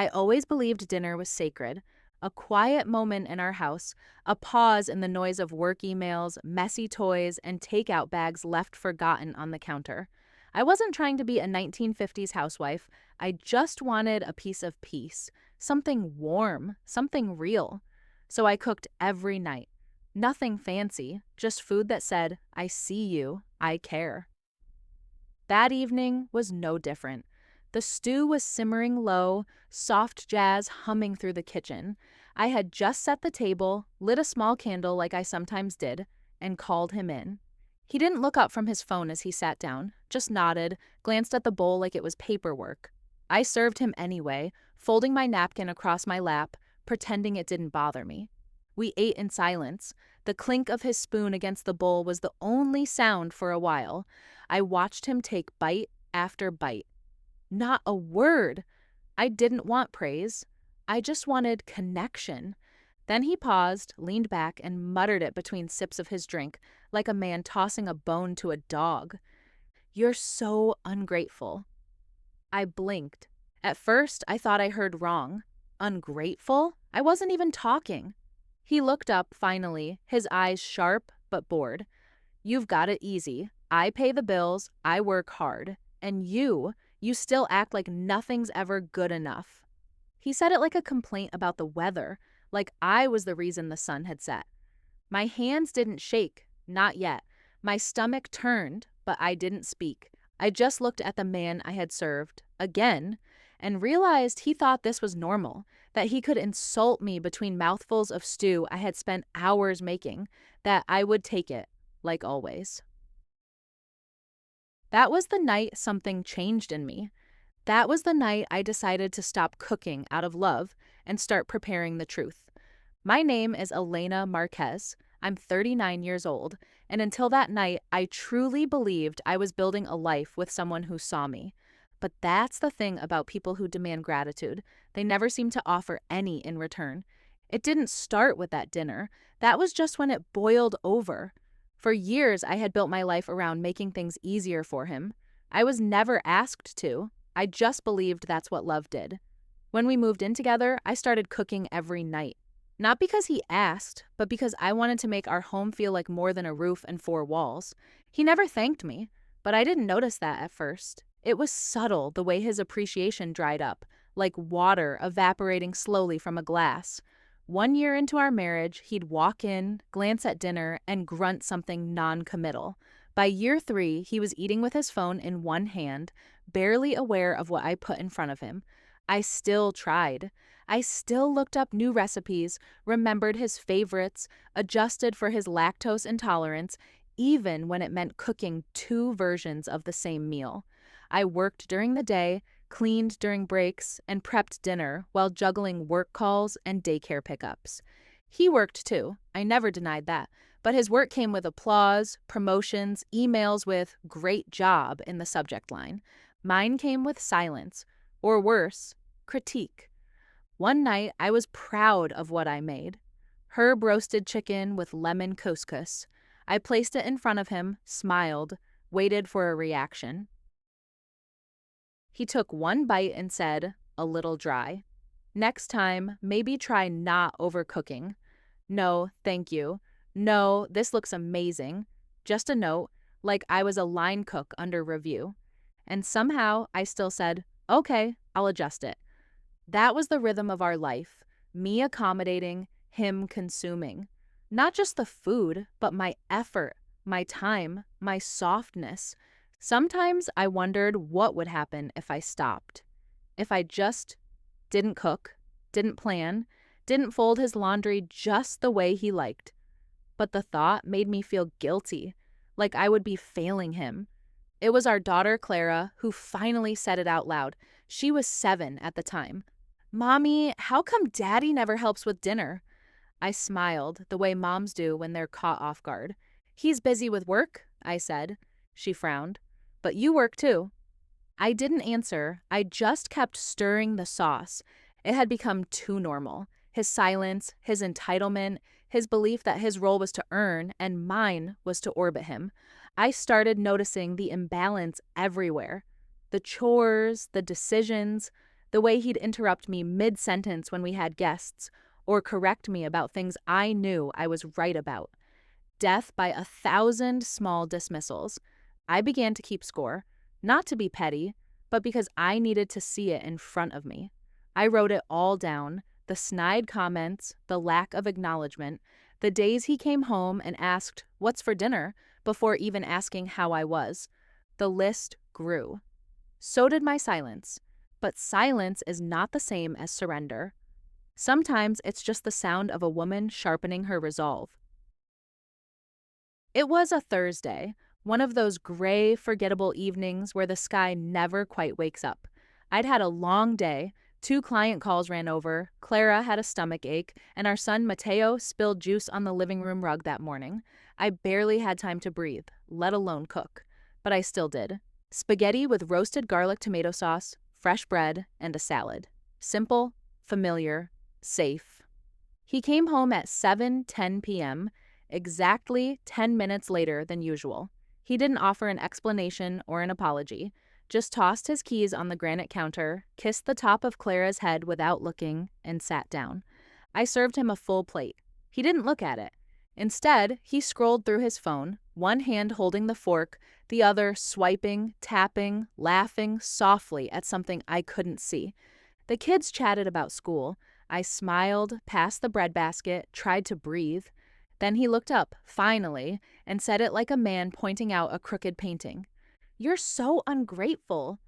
I always believed dinner was sacred. A quiet moment in our house, a pause in the noise of work emails, messy toys, and takeout bags left forgotten on the counter. I wasn't trying to be a 1950s housewife. I just wanted a piece of peace, something warm, something real. So I cooked every night. Nothing fancy, just food that said, I see you, I care. That evening was no different. The stew was simmering low, soft jazz humming through the kitchen. I had just set the table, lit a small candle like I sometimes did, and called him in. He didn't look up from his phone as he sat down, just nodded, glanced at the bowl like it was paperwork. I served him anyway, folding my napkin across my lap, pretending it didn't bother me. We ate in silence. The clink of his spoon against the bowl was the only sound for a while. I watched him take bite after bite. Not a word. I didn't want praise. I just wanted connection. Then he paused, leaned back, and muttered it between sips of his drink, like a man tossing a bone to a dog. You're so ungrateful. I blinked. At first, I thought I heard wrong. Ungrateful? I wasn't even talking. He looked up, finally, his eyes sharp but bored. You've got it easy. I pay the bills, I work hard. And you still act like nothing's ever good enough. He said it like a complaint about the weather, like I was the reason the sun had set. My hands didn't shake, not yet. My stomach turned, but I didn't speak. I just looked at the man I had served, again, and realized he thought this was normal, that he could insult me between mouthfuls of stew I had spent hours making, that I would take it, like always. That was the night something changed in me. That was the night I decided to stop cooking out of love and start preparing the truth. My name is Elena Marquez. I'm 39 years old, and until that night, I truly believed I was building a life with someone who saw me. But that's the thing about people who demand gratitude. They never seem to offer any in return. It didn't start with that dinner. That was just when it boiled over. For years, I had built my life around making things easier for him. I was never asked to. I just believed that's what love did. When we moved in together, I started cooking every night. Not because he asked, but because I wanted to make our home feel like more than a roof and four walls. He never thanked me, but I didn't notice that at first. It was subtle the way his appreciation dried up, like water evaporating slowly from a glass. 1 year into our marriage, he'd walk in, glance at dinner, and grunt something non-committal. By year 3, he was eating with his phone in one hand, barely aware of what I put in front of him. I still tried. I still looked up new recipes, remembered his favorites, adjusted for his lactose intolerance, even when it meant cooking 2 versions of the same meal. I worked during the day, cleaned during breaks, and prepped dinner while juggling work calls and daycare pickups. He worked too, I never denied that, but his work came with applause, promotions, emails with "great job" in the subject line. Mine came with silence, or worse, critique. One night, I was proud of what I made. Herb roasted chicken with lemon couscous. I placed it in front of him, smiled, waited for a reaction. He took one bite and said, a little dry, "Next time, maybe try not overcooking." "No, thank you." "No, this looks amazing." Just a note, like I was a line cook under review. And somehow I still said, "Okay, I'll adjust it." That was the rhythm of our life, me accommodating, him consuming. Not just the food, but my effort, my time, my softness. Sometimes I wondered what would happen if I stopped. If I just didn't cook, didn't plan, didn't fold his laundry just the way he liked. But the thought made me feel guilty, like I would be failing him. It was our daughter, Clara, who finally said it out loud. She was 7 at the time. "Mommy, how come Daddy never helps with dinner?" I smiled, the way moms do when they're caught off guard. "He's busy with work," I said. She frowned. "But you work too." I didn't answer. I just kept stirring the sauce. It had become too normal. His silence, his entitlement, his belief that his role was to earn and mine was to orbit him. I started noticing the imbalance everywhere. The chores, the decisions, the way he'd interrupt me mid-sentence when we had guests, or correct me about things I knew I was right about. Death by 1,000 small dismissals. I began to keep score, not to be petty, but because I needed to see it in front of me. I wrote it all down, the snide comments, the lack of acknowledgement, the days he came home and asked, "What's for dinner?" before even asking how I was. The list grew. So did my silence. But silence is not the same as surrender. Sometimes it's just the sound of a woman sharpening her resolve. It was a Thursday, one of those gray, forgettable evenings where the sky never quite wakes up. I'd had a long day, 2 client calls ran over, Clara had a stomach ache, and our son Mateo spilled juice on the living room rug that morning. I barely had time to breathe, let alone cook. But I still did. Spaghetti with roasted garlic tomato sauce, fresh bread, and a salad. Simple, familiar, safe. He came home at 7:10 p.m., exactly 10 minutes later than usual. He didn't offer an explanation or an apology, just tossed his keys on the granite counter, kissed the top of Clara's head without looking, and sat down. I served him a full plate. He didn't look at it. Instead, he scrolled through his phone, one hand holding the fork, the other swiping, tapping, laughing softly at something I couldn't see. The kids chatted about school. I smiled, passed the breadbasket, tried to breathe. Then he looked up, finally, and said it like a man pointing out a crooked painting. "You're so ungrateful."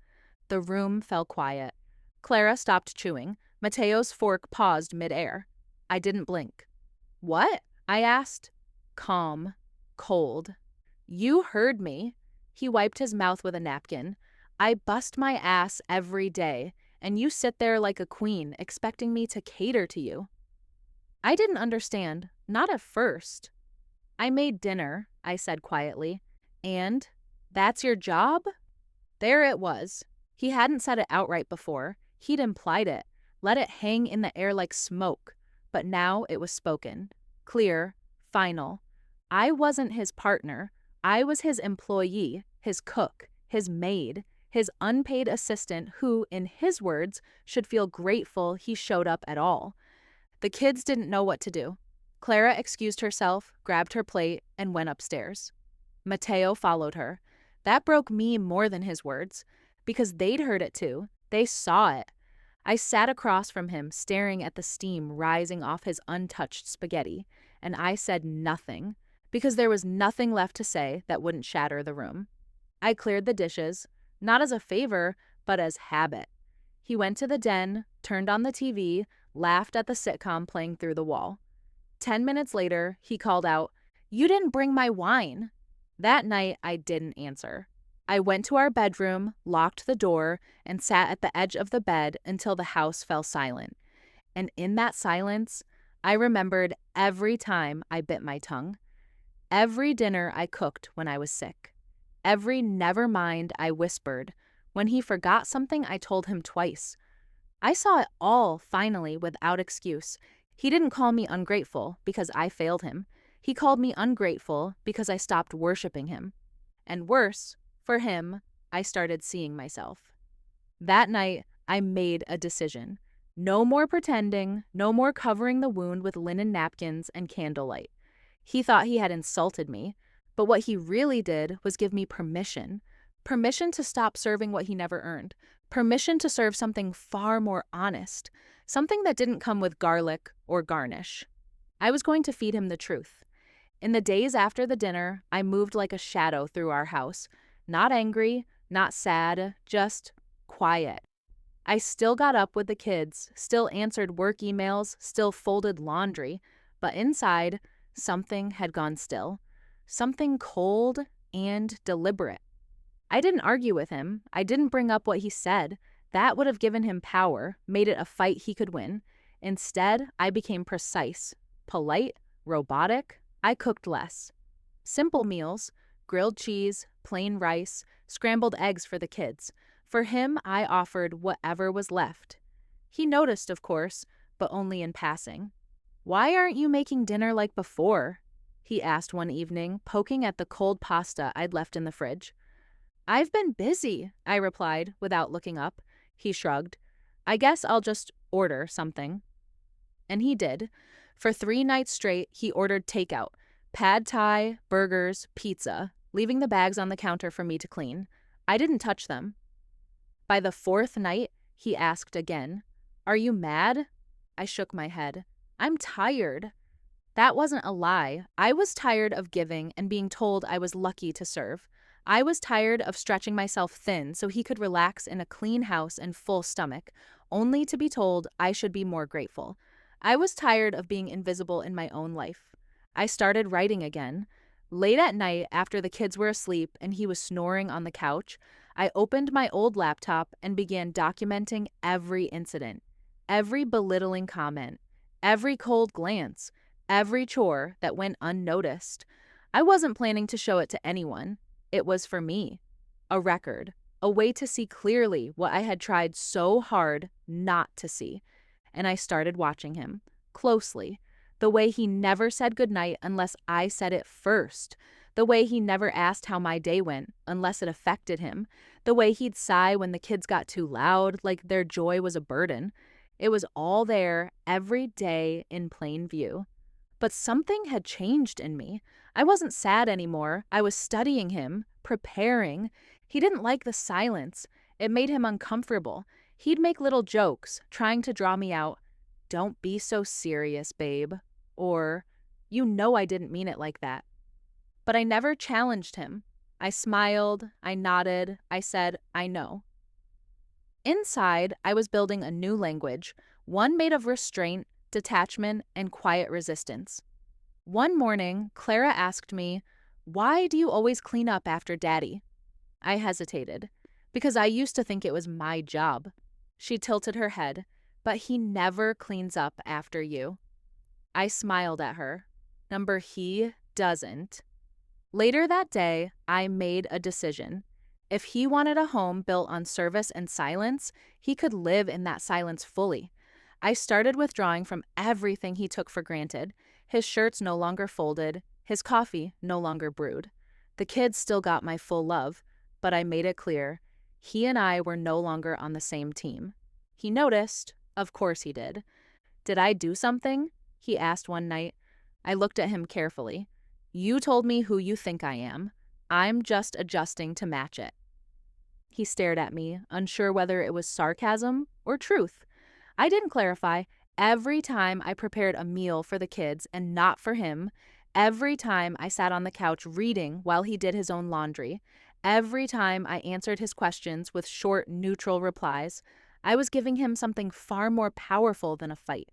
The room fell quiet. Clara stopped chewing. Mateo's fork paused midair. I didn't blink. "What?" I asked. Calm, cold. "You heard me." He wiped his mouth with a napkin. "I bust my ass every day, and you sit there like a queen, expecting me to cater to you." I didn't understand, not at first. "I made dinner," I said quietly. "And? That's your job?" There it was. He hadn't said it outright before. He'd implied it, let it hang in the air like smoke. But now it was spoken. Clear, final. I wasn't his partner. I was his employee, his cook, his maid, his unpaid assistant who, in his words, should feel grateful he showed up at all. The kids didn't know what to do. Clara excused herself, grabbed her plate, and went upstairs. Mateo followed her. That broke me more than his words, because they'd heard it too. They saw it. I sat across from him, staring at the steam rising off his untouched spaghetti, and I said nothing, because there was nothing left to say that wouldn't shatter the room. I cleared the dishes, not as a favor, but as habit. He went to the den, turned on the TV, laughed at the sitcom playing through the wall. 10 minutes later, he called out, "You didn't bring my wine." That night, I didn't answer. I went to our bedroom, locked the door, and sat at the edge of the bed until the house fell silent. And in that silence, I remembered every time I bit my tongue. Every dinner I cooked when I was sick. Every "never mind" I whispered. When he forgot something, I told him twice. I saw it all, finally, without excuse. He didn't call me ungrateful because I failed him. He called me ungrateful because I stopped worshiping him. And worse, for him, I started seeing myself. That night, I made a decision. No more pretending, no more covering the wound with linen napkins and candlelight. He thought he had insulted me, but what he really did was give me permission. Permission to stop serving what he never earned. Permission to serve something far more honest. Something that didn't come with garlic or garnish. I was going to feed him the truth. In the days after the dinner, I moved like a shadow through our house. Not angry, not sad, just quiet. I still got up with the kids, still answered work emails, still folded laundry, but inside, something had gone still. Something cold and deliberate. I didn't argue with him. I didn't bring up what he said. That would have given him power, made it a fight he could win. Instead, I became precise, polite, robotic. I cooked less. Simple meals, grilled cheese, plain rice, scrambled eggs for the kids. For him, I offered whatever was left. He noticed, of course, but only in passing. "Why aren't you making dinner like before?" he asked one evening, poking at the cold pasta I'd left in the fridge. "I've been busy," I replied, without looking up. He shrugged. I guess I'll just order something. And he did. For 3 nights straight, he ordered takeout, pad thai, burgers, pizza, leaving the bags on the counter for me to clean. I didn't touch them. By the 4th night, he asked again, "Are you mad?" I shook my head. "I'm tired." That wasn't a lie. I was tired of giving and being told I was lucky to serve. I was tired of stretching myself thin so he could relax in a clean house and full stomach, only to be told I should be more grateful. I was tired of being invisible in my own life. I started writing again. Late at night, after the kids were asleep and he was snoring on the couch, I opened my old laptop and began documenting every incident, every belittling comment, every cold glance, every chore that went unnoticed. I wasn't planning to show it to anyone. It was for me. A record, a way to see clearly what I had tried so hard not to see. And I started watching him, closely. The way he never said goodnight unless I said it first. The way he never asked how my day went unless it affected him. The way he'd sigh when the kids got too loud, like their joy was a burden. It was all there, every day, in plain view. But something had changed in me. I wasn't sad anymore. I was studying him, preparing. He didn't like the silence. It made him uncomfortable. He'd make little jokes, trying to draw me out. "Don't be so serious, babe." Or, "You know I didn't mean it like that." But I never challenged him. I smiled, I nodded, I said, "I know." Inside, I was building a new language, one made of restraint, detachment, and quiet resistance. One morning, Clara asked me, "Why do you always clean up after Daddy?" I hesitated, because I used to think it was my job. She tilted her head, "But he never cleans up after you." I smiled at her. He doesn't. Later that day, I made a decision. If he wanted a home built on service and silence, he could live in that silence fully. I started withdrawing from everything he took for granted. His shirts no longer folded, his coffee no longer brewed. The kids still got my full love, but I made it clear, he and I were no longer on the same team. He noticed, of course he did. "Did I do something?" he asked one night. I looked at him carefully. "You told me who you think I am. I'm just adjusting to match it." He stared at me, unsure whether it was sarcasm or truth. I didn't clarify. Every time I prepared a meal for the kids and not for him, every time I sat on the couch reading while he did his own laundry, every time I answered his questions with short, neutral replies, I was giving him something far more powerful than a fight.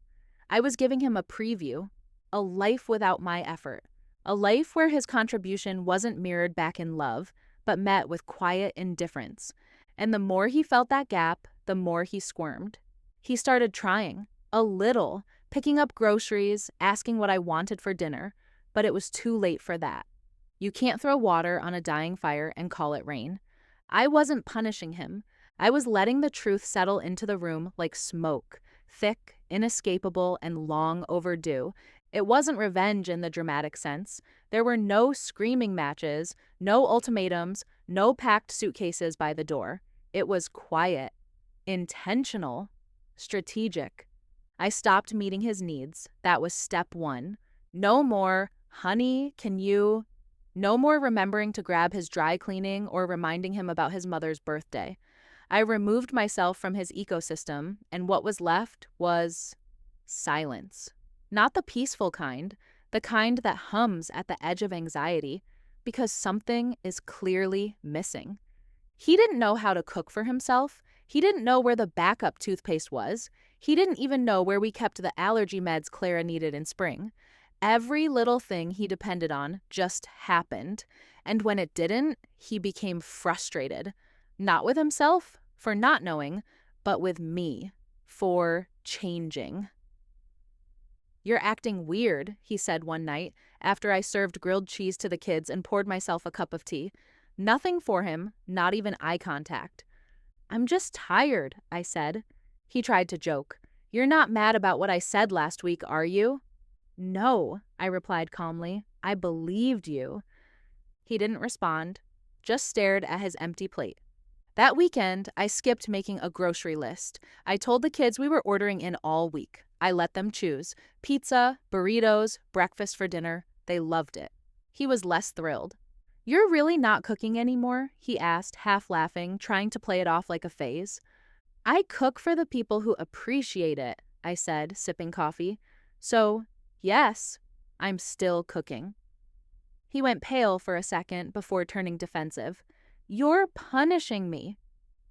I was giving him a preview, a life without my effort, a life where his contribution wasn't mirrored back in love, but met with quiet indifference. And the more he felt that gap, the more he squirmed. He started trying, a little, picking up groceries, asking what I wanted for dinner, but it was too late for that. You can't throw water on a dying fire and call it rain. I wasn't punishing him. I was letting the truth settle into the room like smoke, thick, inescapable, and long overdue. It wasn't revenge in the dramatic sense. There were no screaming matches, no ultimatums, no packed suitcases by the door. It was quiet, intentional, strategic. I stopped meeting his needs. That was step one. No more, "Honey, can you?" No more remembering to grab his dry cleaning or reminding him about his mother's birthday. I removed myself from his ecosystem, and what was left was silence. Not the peaceful kind, the kind that hums at the edge of anxiety, because something is clearly missing. He didn't know how to cook for himself. He didn't know where the backup toothpaste was. He didn't even know where we kept the allergy meds Clara needed in spring. Every little thing he depended on just happened, and when it didn't, he became frustrated. Not with himself, for not knowing, but with me, for changing. "You're acting weird," he said one night, after I served grilled cheese to the kids and poured myself a cup of tea. Nothing for him, not even eye contact. "I'm just tired," I said. He tried to joke. "You're not mad about what I said last week, are you?" "No," I replied calmly. "I believed you." He didn't respond, just stared at his empty plate. That weekend, I skipped making a grocery list. I told the kids we were ordering in all week. I let them choose pizza, burritos, breakfast for dinner. They loved it. He was less thrilled. "You're really not cooking anymore?" he asked, half laughing, trying to play it off like a phase. "I cook for the people who appreciate it," I said, sipping coffee. "So, yes, I'm still cooking." He went pale for a second before turning defensive. "You're punishing me."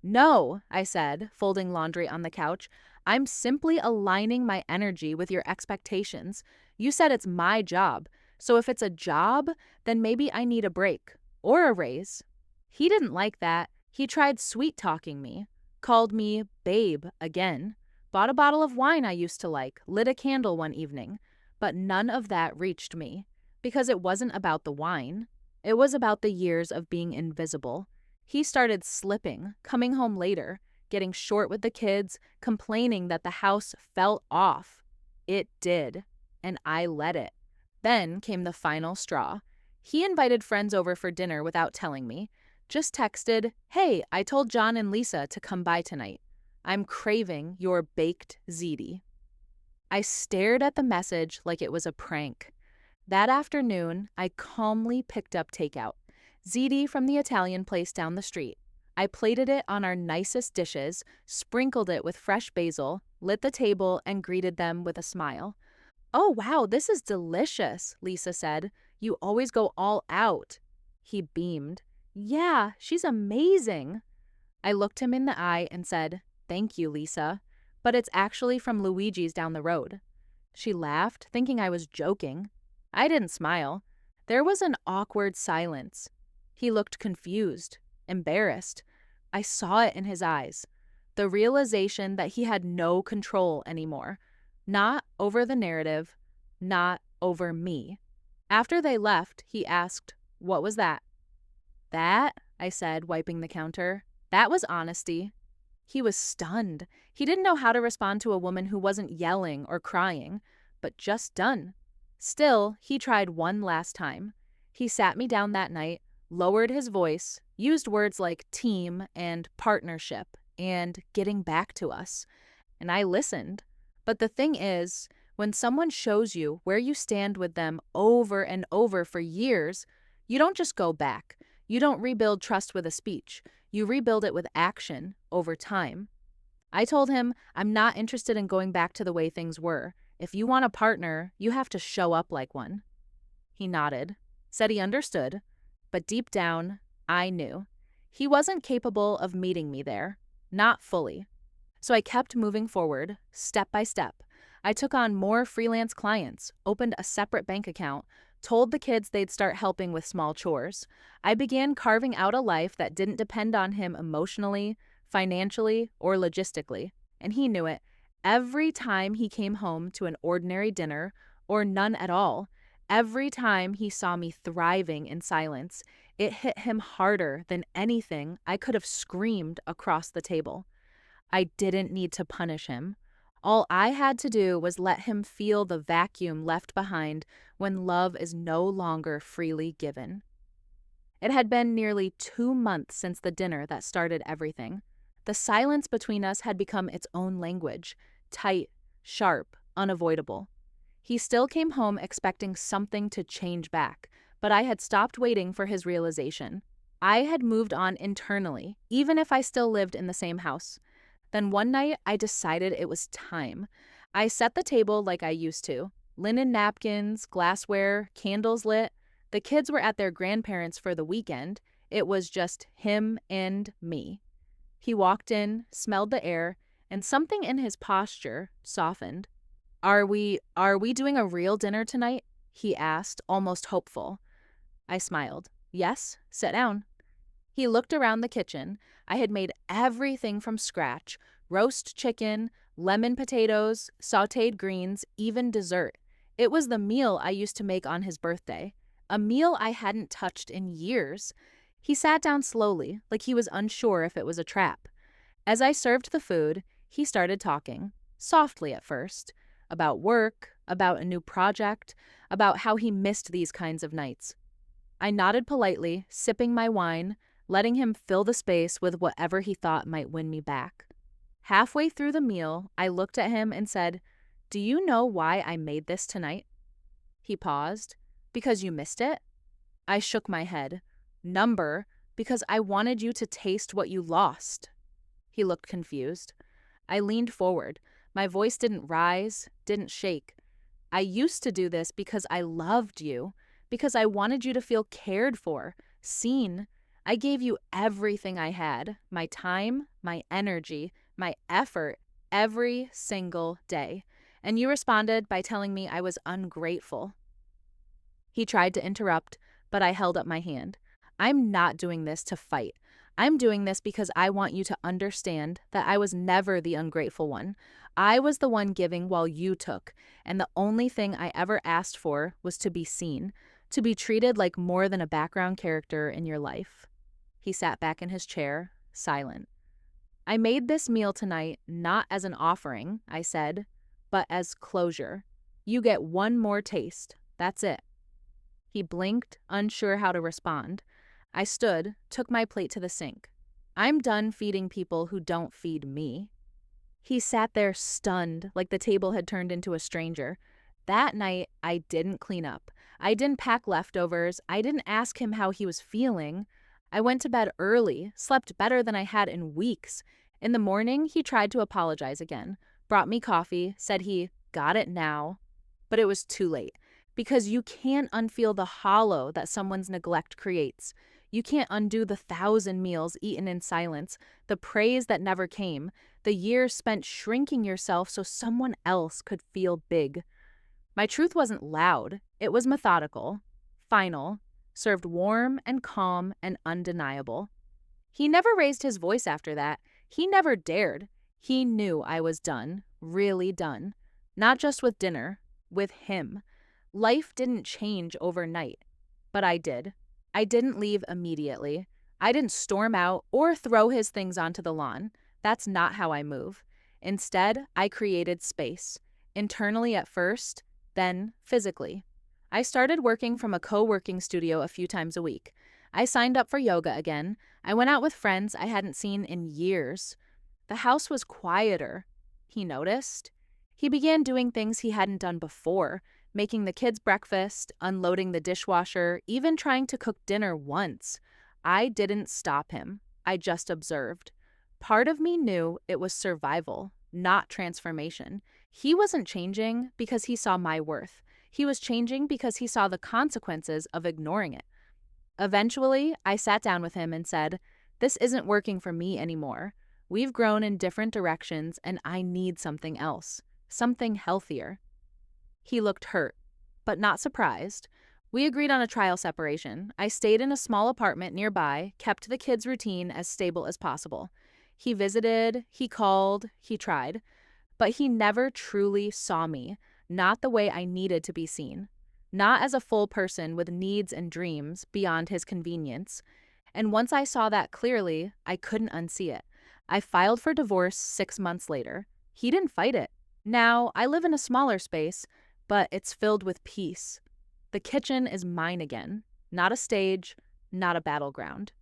"No," I said, folding laundry on the couch. "I'm simply aligning my energy with your expectations. You said it's my job, so if it's a job, then maybe I need a break or a raise." He didn't like that. He tried sweet-talking me, called me babe again, bought a bottle of wine I used to like, lit a candle one evening. But none of that reached me, because it wasn't about the wine. It was about the years of being invisible. He started slipping, coming home later, getting short with the kids, complaining that the house fell off. It did, and I let it. Then came the final straw. He invited friends over for dinner without telling me. Just texted, "Hey, I told John and Lisa to come by tonight. I'm craving your baked ziti." I stared at the message like it was a prank. That afternoon, I calmly picked up takeout. Ziti from the Italian place down the street. I plated it on our nicest dishes, sprinkled it with fresh basil, lit the table, and greeted them with a smile. "Oh, wow, this is delicious," Lisa said. "You always go all out." He beamed. "Yeah, she's amazing." I looked him in the eye and said, "Thank you, Lisa. But it's actually from Luigi's down the road." She laughed, thinking I was joking. I didn't smile. There was an awkward silence. He looked confused, embarrassed. I saw it in his eyes. The realization that he had no control anymore. Not over the narrative, not over me. After they left, he asked, "What was that?" "That," I said, wiping the counter, "that was honesty." He was stunned. He didn't know how to respond to a woman who wasn't yelling or crying, but just done. Still, he tried one last time. He sat me down that night, lowered his voice, used words like team and partnership and getting back to us. And I listened. But the thing is, when someone shows you where you stand with them over and over for years, you don't just go back. You don't rebuild trust with a speech. You rebuild it with action over time. I told him I'm not interested in going back to the way things were. If you want a partner, you have to show up like one. He nodded, said he understood, but deep down, I knew. He wasn't capable of meeting me there, not fully. So I kept moving forward, step by step. I took on more freelance clients, opened a separate bank account, told the kids they'd start helping with small chores. I began carving out a life that didn't depend on him emotionally, financially, or logistically, and he knew it. Every time he came home to an ordinary dinner, or none at all, every time he saw me thriving in silence, it hit him harder than anything I could have screamed across the table. I didn't need to punish him. All I had to do was let him feel the vacuum left behind when love is no longer freely given. It had been nearly 2 months since the dinner that started everything. The silence between us had become its own language, tight, sharp, unavoidable. He still came home expecting something to change back, but I had stopped waiting for his realization. I had moved on internally, even if I still lived in the same house. Then one night, I decided it was time. I set the table like I used to. Linen napkins, glassware, candles lit. The kids were at their grandparents' for the weekend. It was just him and me. He walked in, smelled the air, and something in his posture softened. Are we doing a real dinner tonight?" he asked, almost hopeful. I smiled. "Yes, sit down." He looked around the kitchen. I had made everything from scratch: roast chicken, lemon potatoes, sautéed greens, even dessert. It was the meal I used to make on his birthday, a meal I hadn't touched in years. He sat down slowly, like he was unsure if it was a trap. As I served the food, he started talking, softly at first, about work, about a new project, about how he missed these kinds of nights. I nodded politely, sipping my wine, letting him fill the space with whatever he thought might win me back. Halfway through the meal, I looked at him and said, "Do you know why I made this tonight?" He paused. "Because you missed it?" I shook my head. "Number, because I wanted you to taste what you lost." He looked confused. I leaned forward. My voice didn't rise, didn't shake. "I used to do this because I loved you, because I wanted you to feel cared for, seen. I gave you everything I had, my time, my energy, my effort, every single day. And you responded by telling me I was ungrateful." He tried to interrupt, but I held up my hand. "I'm not doing this to fight. I'm doing this because I want you to understand that I was never the ungrateful one. I was the one giving while you took, and the only thing I ever asked for was to be seen, to be treated like more than a background character in your life." He sat back in his chair, silent. "I made this meal tonight not as an offering," I said, "but as closure. You get one more taste. That's it." He blinked, unsure how to respond. I stood, took my plate to the sink. "I'm done feeding people who don't feed me." He sat there stunned, like the table had turned into a stranger. That night, I didn't clean up. I didn't pack leftovers. I didn't ask him how he was feeling. I went to bed early, slept better than I had in weeks. In the morning, he tried to apologize again, brought me coffee, said he got it now. But it was too late, because you can't unfeel the hollow that someone's neglect creates. You can't undo the 1,000 meals eaten in silence, the praise that never came, the years spent shrinking yourself so someone else could feel big. My truth wasn't loud. It was methodical, final, served warm and calm and undeniable. He never raised his voice after that. He never dared. He knew I was done, really done. Not just with dinner, with him. Life didn't change overnight, but I did. I didn't leave immediately. I didn't storm out or throw his things onto the lawn. That's not how I move. Instead, I created space, internally at first, then physically. I started working from a co-working studio a few times a week. I signed up for yoga again. I went out with friends I hadn't seen in years. The house was quieter. He noticed. He began doing things he hadn't done before, making the kids breakfast, unloading the dishwasher, even trying to cook dinner once. I didn't stop him. I just observed. Part of me knew it was survival, not transformation. He wasn't changing because he saw my worth. He was changing because he saw the consequences of ignoring it. Eventually, I sat down with him and said, "This isn't working for me anymore. We've grown in different directions and I need something else, something healthier." He looked hurt, but not surprised. We agreed on a trial separation. I stayed in a small apartment nearby, kept the kids' routine as stable as possible. He visited, he called, he tried, but he never truly saw me, not the way I needed to be seen, not as a full person with needs and dreams beyond his convenience. And once I saw that clearly, I couldn't unsee it. I filed for divorce 6 months later. He didn't fight it. Now, I live in a smaller space, but it's filled with peace. The kitchen is mine again, not a stage, not a battleground.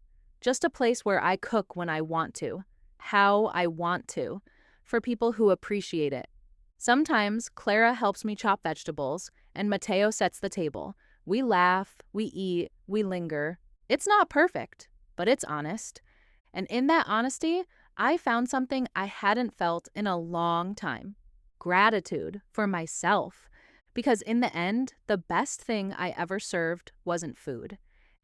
Just a place where I cook when I want to, how I want to, for people who appreciate it. Sometimes Clara helps me chop vegetables, and Mateo sets the table. We laugh, we eat, we linger. It's not perfect, but it's honest. And in that honesty, I found something I hadn't felt in a long time. Gratitude for myself. Because in the end, the best thing I ever served wasn't food.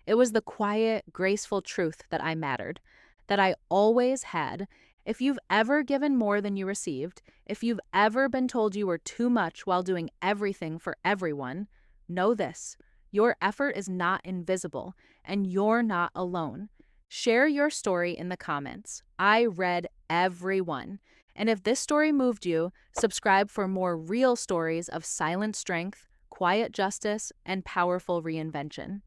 It was the quiet, graceful truth that I mattered, that I always had. If you've ever given more than you received, if you've ever been told you were too much while doing everything for everyone, know this: your effort is not invisible, and you're not alone. Share your story in the comments. I read every one. And if this story moved you, subscribe for more real stories of silent strength, quiet justice, and powerful reinvention.